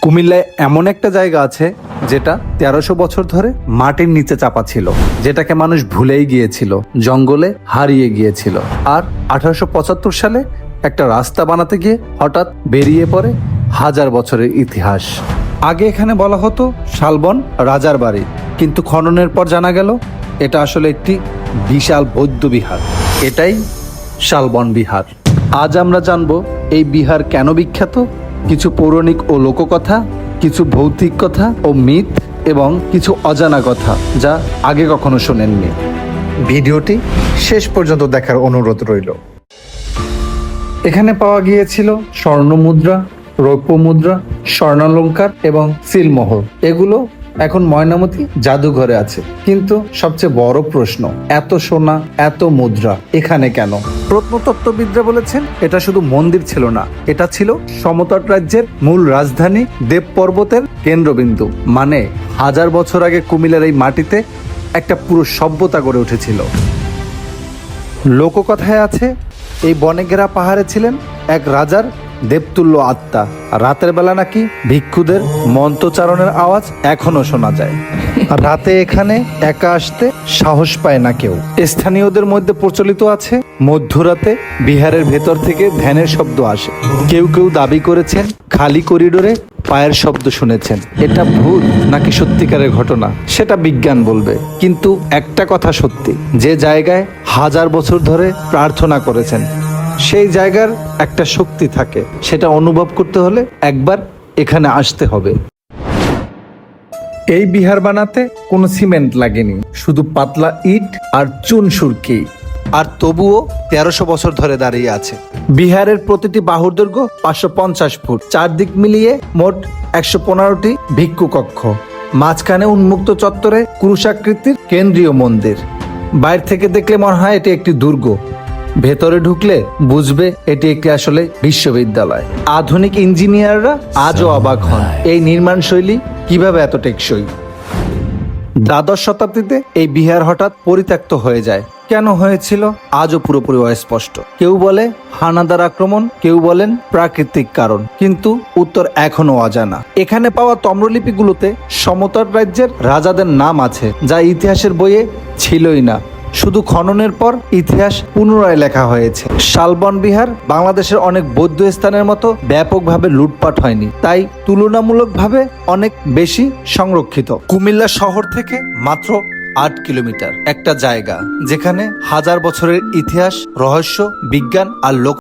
কুমিল্লায় এমন একটা জায়গা আছে যেটা ১৩০০ বছর ধরে মাটির নিচে চাপা ছিল, যেটাকে মানুষ ভুলেই গিয়েছিল, জঙ্গলে হারিয়ে গিয়েছিল। আর ১৮৭৫ সালে একটা রাস্তা বানাতে গিয়ে হঠাৎ বেরিয়ে পড়ে হাজার বছরের ইতিহাস। আগে এখানে বলা হতো শালবন রাজার বাড়ি, কিন্তু খননের পর জানা গেল এটা আসলে একটি বিশাল বৌদ্ধ বিহার। এটাই শালবন বিহার। আজ আমরা জানবো এই বিহার কেন বিখ্যাত, কিছু পৌরাণিক ও লোককথা, কিছু ভৌতিক কথা ও মিথ, এবং কিছু অজানা কথা যা আগে কখনো শোনেননি। ভিডিওটি শেষ পর্যন্ত দেখার অনুরোধ রইল। এখানে পাওয়া গিয়েছিল স্বর্ণ মুদ্রা, রৌপ্য মুদ্রা, স্বর্ণালঙ্কার এবং সিলমোহর। এগুলো এখন ময়নামতি জাদুঘরে আছে। কিন্তু সবচেয়ে বড় প্রশ্ন, এত সোনা, এত মুদ্রা এখানে কেন? প্রত্নতত্ত্ববিদরা বলেছেন এটা শুধু মন্দির ছিল না, এটা ছিল সমতট রাজ্যের মূল রাজধানী, দেব পর্বতের কেন্দ্রবিন্দু। মানে হাজার বছর আগে কুমিল্লার এই মাটিতে একটা পুরো সভ্যতা গড়ে উঠেছিল। লোককথায় আছে এই বনে ঘেরা পাহাড়ে ছিলেন এক রাজার দেবতুল্য আত্মা। রাতের বেলা নাকি ভিক্ষুদের মন্ত্রচারণের আওয়াজ এখনো শোনা যায়। রাতে এখানে একা আসতে সাহস পায় না কেউ। স্থানীয়দের মধ্যে প্রচলিত আছে মধ্যরাতে বিহারের ভেতর থেকে ধ্যানের শব্দ আসে। কেউ কেউ দাবি করেছেন খালি করিডোরে পায়ের শব্দ শুনেছেন। এটা ভূত নাকি সত্যিকারের ঘটনা সেটা বিজ্ঞান বলবে। কিন্তু একটা কথা সত্যি, যে জায়গায় হাজার বছর ধরে প্রার্থনা করেছেন সেই জায়গার একটা শক্তি থাকে। সেটা অনুভব করতে হলে একবার এখানে আসতে হবে। এই বিহার বানাতে কোনো সিমেন্ট লাগেনি, শুধু পাতলা ইট আর চুন সুরকি। আর তবুও ১৩০০ বছর ধরে দাঁড়িয়ে আছে। বিহারের প্রতিটি বাহুর দৈর্ঘ্য ৫৫০ ফুট, চারদিক মিলিয়ে মোট ১১৫টি ভিক্ষু কক্ষ। মাঝখানে উন্মুক্ত চত্বরে ক্রুশাকৃতির কেন্দ্রীয় মন্দির। বাইরে থেকে দেখলে মনে হয় এটি একটি দুর্গ, ভেতরে ঢুকলে বুঝবে এটি একটি আসলে বিশ্ববিদ্যালয়। আধুনিক ইঞ্জিনিয়াররা আজও অবাক হন এই নির্মাণ শৈলী কিভাবে এত টেকসই। দ্বাদশ শতাব্দীতে এই বিহার হঠাৎ পরিত্যক্ত হয়ে যায়। কেন হয়েছিল আজও পুরোপুরি অস্পষ্ট। কেউ বলে হানাদার আক্রমণ, কেউ বলেন প্রাকৃতিক কারণ, কিন্তু উত্তর এখনো অজানা। এখানে পাওয়া তাম্রলিপিগুলোতে সমতট রাজ্যের রাজাদের নাম আছে, যা ইতিহাসের বইয়ে ছিলই না। শুধু খননের পর ইতিহাস পুনরায় লেখা হয়েছে। শালবন বিহার বাংলাদেশের অনেক বৌদ্ধ স্থানের মতো ব্যাপকভাবে লুটপাট হয়নি, তাই তুলনামূলকভাবে অনেক বেশি সংরক্ষিত। কুমিল্লা শহর থেকে মাত্র ৮ কিলোমিটার একটা জায়গা যেখানে হাজার বছরের ইতিহাস, রহস্য, বিজ্ঞান আর লোক